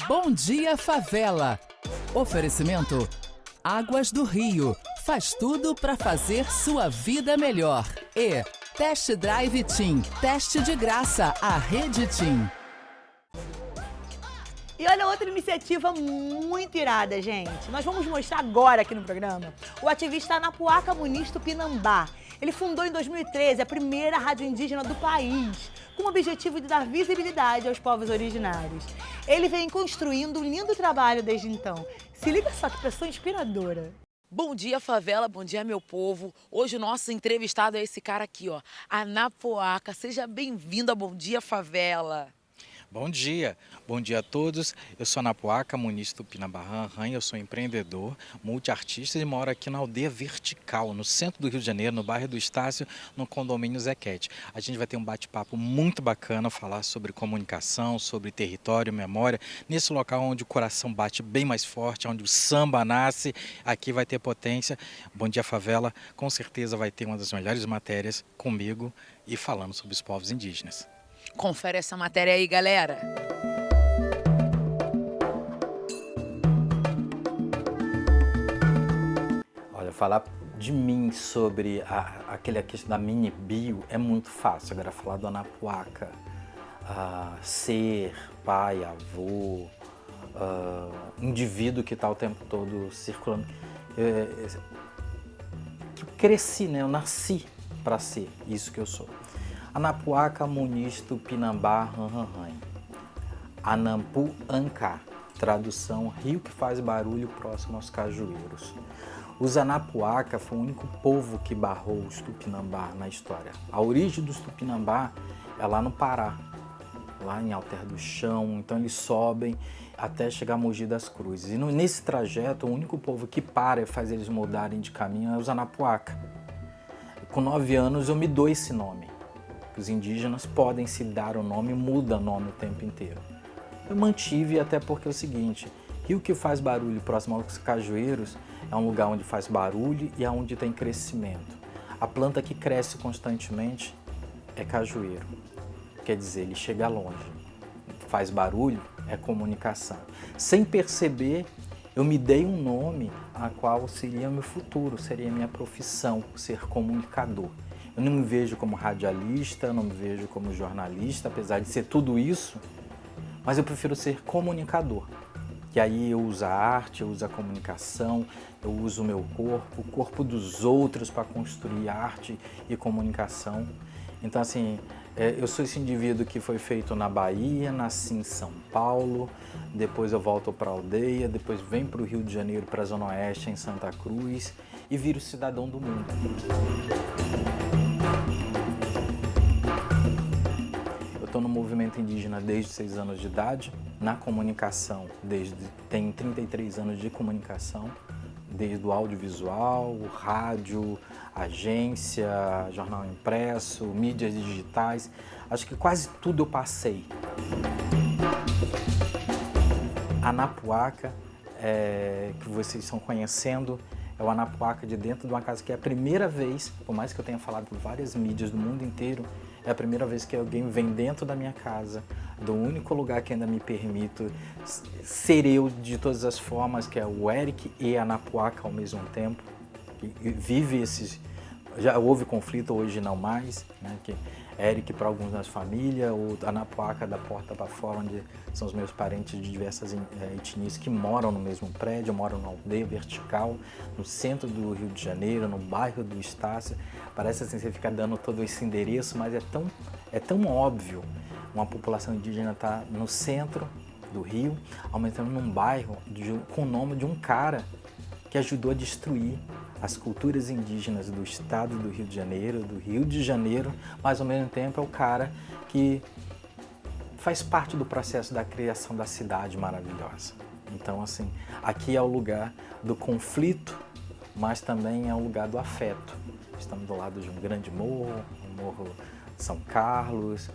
Bom Dia Favela. Oferecimento Águas do Rio. Faz tudo para fazer sua vida melhor. E Test Drive TIM. Teste de graça, a Rede TIM. E olha outra iniciativa muito irada, gente. Nós vamos mostrar agora aqui no programa o ativista Anapuaca Muniz Tupinambá. Ele fundou em 2013 a primeira rádio indígena do país, com o objetivo de dar visibilidade aos povos originários. Ele vem construindo um lindo trabalho desde então. Se liga só que pessoa inspiradora. Bom dia, favela, bom dia, meu povo. Hoje o nosso entrevistado é esse cara aqui, ó, Anapuaca. Seja bem-vindo a Bom Dia, Favela. Bom dia a todos. Eu sou Anapuaca Muniz Tupinambá, eu sou empreendedor, multiartista e moro aqui na Aldeia Vertical, no centro do Rio de Janeiro, no bairro do Estácio, no condomínio Zequete. A gente vai ter um bate-papo muito bacana, falar sobre comunicação, sobre território, memória, nesse local onde o coração bate bem mais forte, onde o samba nasce, aqui vai ter potência. Bom dia, favela, com certeza vai ter uma das melhores matérias comigo e falando sobre os povos indígenas. Confere essa matéria aí, galera. Olha, falar de mim sobre aquele questão da mini bio é muito fácil. Agora, falar do Anapuaca, ser pai, avô, indivíduo que está o tempo todo circulando. Eu cresci, né? Eu nasci para ser isso que eu sou. Anapuaca Muniz Tupinambá Ranranhan. Anampu Anká, tradução rio que faz barulho próximo aos cajueiros. Os Anapuaca foi o único povo que barrou os Tupinambá na história. A origem dos Tupinambá é lá no Pará, lá em Alter do Chão, então eles sobem até chegar a Mogi das Cruzes. E nesse trajeto, o único povo que para e faz eles mudarem de caminho é os Anapuaca. Com 9 anos eu me dou esse nome. Os indígenas podem se dar o nome, muda o nome o tempo inteiro. Eu mantive até porque é o seguinte, rio que faz barulho próximo aos cajueiros é um lugar onde faz barulho e é onde tem crescimento. A planta que cresce constantemente é cajueiro, quer dizer, ele chega longe. Faz barulho é comunicação. Sem perceber, eu me dei um nome a qual seria meu futuro, seria minha profissão, ser comunicador. Eu não me vejo como radialista, não me vejo como jornalista, apesar de ser tudo isso, mas eu prefiro ser comunicador. E aí eu uso a arte, eu uso a comunicação, eu uso o meu corpo, o corpo dos outros para construir arte e comunicação. Então, assim, eu sou esse indivíduo que foi feito na Bahia, nasci em São Paulo, depois eu volto para a aldeia, depois venho para o Rio de Janeiro, para a Zona Oeste, em Santa Cruz, e viro cidadão do mundo. Eu estou no movimento indígena desde 6 anos de idade, na comunicação, tenho 33 anos de comunicação, desde o audiovisual, o rádio, agência, jornal impresso, mídias digitais, acho que quase tudo eu passei. Anapuaca, que vocês estão conhecendo, é o Anapuaca de dentro de uma casa que é a primeira vez, por mais que eu tenha falado por várias mídias do mundo inteiro, é a primeira vez que alguém vem dentro da minha casa, do único lugar que ainda me permito ser eu de todas as formas, que é o Eric e a Anapuaca ao mesmo tempo, que vive esses... Já houve conflito, hoje não mais, né? Que Eric para alguns na família, o Anapuaca da porta para fora, onde são os meus parentes de diversas etnias que moram no mesmo prédio, moram na Aldeia Vertical, no centro do Rio de Janeiro, no bairro do Estácio. Parece assim, você fica dando todo esse endereço, mas é tão óbvio. Uma população indígena está no centro do Rio, aumentando num bairro com o nome de um cara que ajudou a destruir as culturas indígenas do estado do Rio de Janeiro, mas ao mesmo tempo é o cara que faz parte do processo da criação da cidade maravilhosa. Então, assim, aqui é o lugar do conflito, mas também é o lugar do afeto. Estamos do lado de um grande morro, o Morro de São Carlos,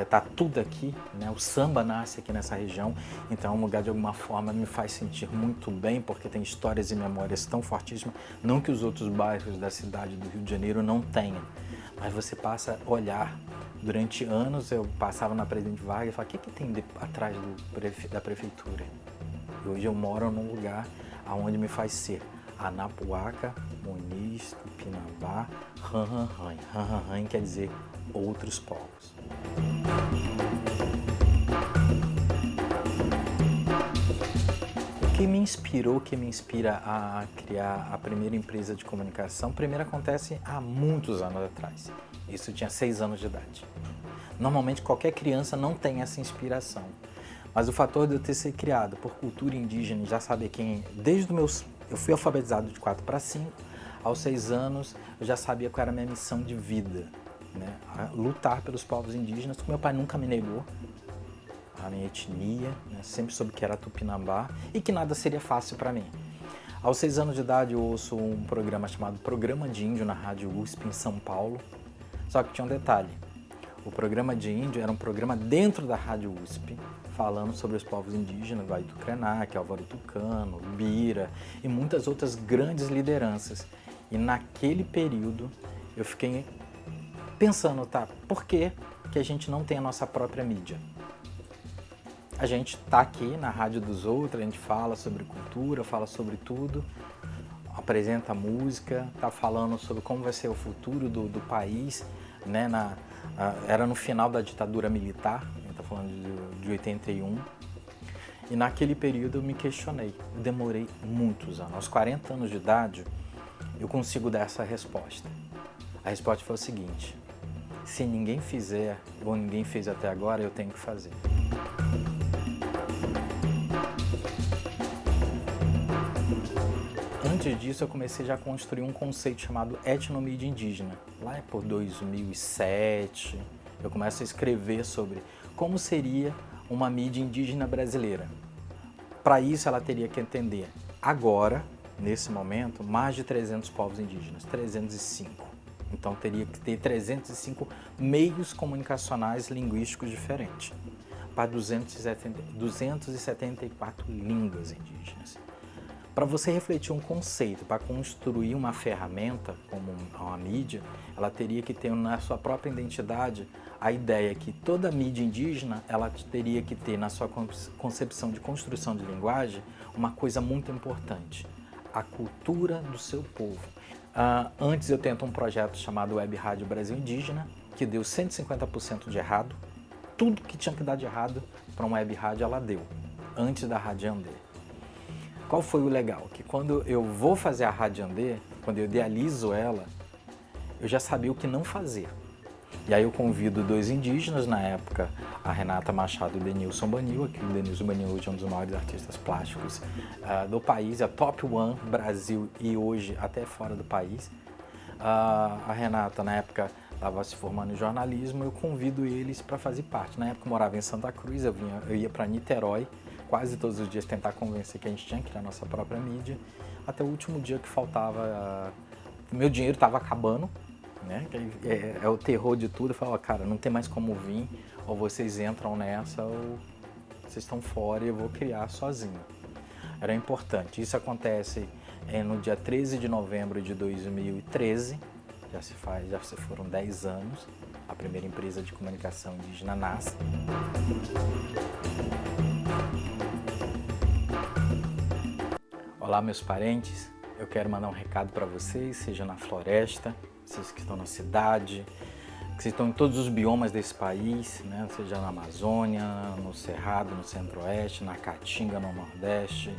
tá tudo aqui, né? O samba nasce aqui nessa região, então é um lugar de alguma forma me faz sentir muito bem, porque tem histórias e memórias tão fortíssimas, não que os outros bairros da cidade do Rio de Janeiro não tenham, mas você passa a olhar Durante anos eu passava na Presidente Vargas e falava, o que tem atrás da prefeitura? E hoje eu moro num lugar onde me faz ser Anapuaca, Muniz, Tupinambá, Ranhanhan. Ranhanhan quer dizer outros povos. O que me inspirou, que me inspira a criar a primeira empresa de comunicação, primeiro acontece há muitos anos atrás. Isso eu tinha 6 anos de idade. Normalmente qualquer criança não tem essa inspiração. Mas o fator de eu ter sido criado por cultura indígena e já saber quem... Eu fui alfabetizado de 4 para 5, aos 6 anos eu já sabia qual era a minha missão de vida, né? Lutar pelos povos indígenas, que meu pai nunca me negou a minha etnia, né? Sempre soube que era Tupinambá e que nada seria fácil para mim. Aos 6 anos de idade eu ouço um programa chamado Programa de Índio na Rádio USP em São Paulo, só que tinha um detalhe. O Programa de Índio era um programa dentro da Rádio USP, falando sobre os povos indígenas, do Aito Krenak, Álvaro Tucano, Bira e muitas outras grandes lideranças. E naquele período eu fiquei pensando, tá, por que a gente não tem a nossa própria mídia? A gente tá aqui na rádio dos outros, a gente fala sobre cultura, fala sobre tudo, apresenta música, tá falando sobre como vai ser o futuro do país, né? Era no final da ditadura militar, a gente está falando de 81, e naquele período eu me questionei, eu demorei muitos anos, aos 40 anos de idade eu consigo dar essa resposta. A resposta foi o seguinte, se ninguém fizer, ou ninguém fez até agora, eu tenho que fazer. Antes disso, eu comecei já a construir um conceito chamado etnomídia indígena. Lá é por 2007, eu começo a escrever sobre como seria uma mídia indígena brasileira. Para isso, ela teria que entender, agora, nesse momento, mais de 300 povos indígenas, 305. Então, teria que ter 305 meios comunicacionais linguísticos diferentes, para 274 línguas indígenas. Para você refletir um conceito, para construir uma ferramenta como uma mídia, ela teria que ter na sua própria identidade a ideia que toda mídia indígena ela teria que ter na sua concepção de construção de linguagem uma coisa muito importante, a cultura do seu povo. Antes eu tento um projeto chamado Web Rádio Brasil Indígena, que deu 150% de errado. Tudo que tinha que dar de errado para uma web rádio ela deu, antes da Rádio Andê. Qual foi o legal? Que quando eu vou fazer a Rádio Andê, quando eu idealizo ela, eu já sabia o que não fazer. E aí eu convido 2 indígenas, na época, a Renata Machado e o Denilson Banil, que o Denilson Banil hoje é um dos maiores artistas plásticos do país, é top one Brasil e hoje até fora do país. A Renata, na época, estava se formando em jornalismo, eu convido eles para fazer parte. Na época eu morava em Santa Cruz, eu ia para Niterói, quase todos os dias tentar convencer que a gente tinha que criar a nossa própria mídia, até o último dia que faltava, meu dinheiro estava acabando, né? É o terror de tudo, eu falava, cara, não tem mais como vir, ou vocês entram nessa, ou vocês estão fora e eu vou criar sozinho. Era importante, isso acontece no dia 13 de novembro de 2013, já se foram 10 anos, a primeira empresa de comunicação indígena nasce. Olá, meus parentes, eu quero mandar um recado para vocês, seja na floresta, vocês que estão na cidade, que estão em todos os biomas desse país, né? Seja na Amazônia, no Cerrado, no Centro-Oeste, na Caatinga, no Nordeste,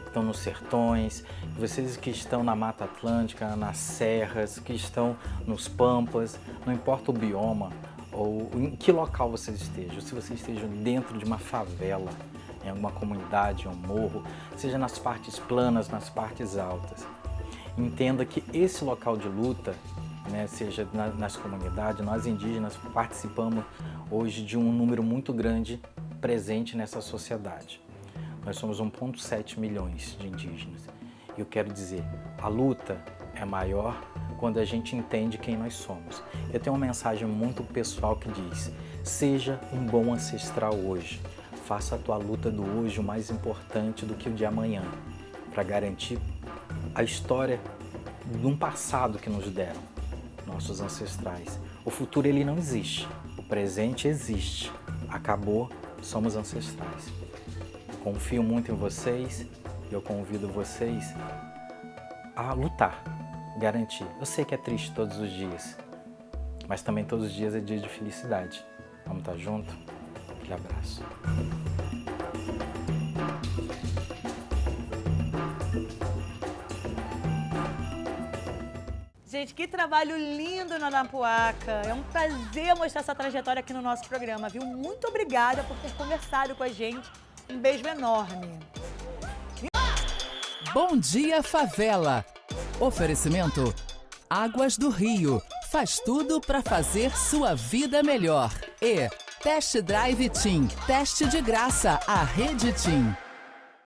que estão nos sertões, vocês que estão na Mata Atlântica, nas serras, que estão nos pampas, não importa o bioma ou em que local vocês estejam, se vocês estejam dentro de uma favela, em alguma comunidade, em um morro, seja nas partes planas, nas partes altas. Entenda que esse local de luta, né, seja nas comunidades, nós indígenas participamos hoje de um número muito grande presente nessa sociedade. Nós somos 1,7 milhões de indígenas. E eu quero dizer, a luta é maior quando a gente entende quem nós somos. Eu tenho uma mensagem muito pessoal que diz, seja um bom ancestral hoje. Faça a tua luta do hoje o mais importante do que o de amanhã, para garantir a história de um passado que nos deram, nossos ancestrais. O futuro ele não existe, o presente existe. Acabou, somos ancestrais. Confio muito em vocês e eu convido vocês a lutar, garantir. Eu sei que é triste todos os dias, mas também todos os dias é dia de felicidade. Vamos estar junto? Aquele abraço. Gente, que trabalho lindo na Anapuaca. É um prazer mostrar essa trajetória aqui no nosso programa, viu? Muito obrigada por ter conversado com a gente. Um beijo enorme. Bom Dia Favela. Oferecimento Águas do Rio. Faz tudo para fazer sua vida melhor. E Test Drive Team. Teste de graça. A Rede Team.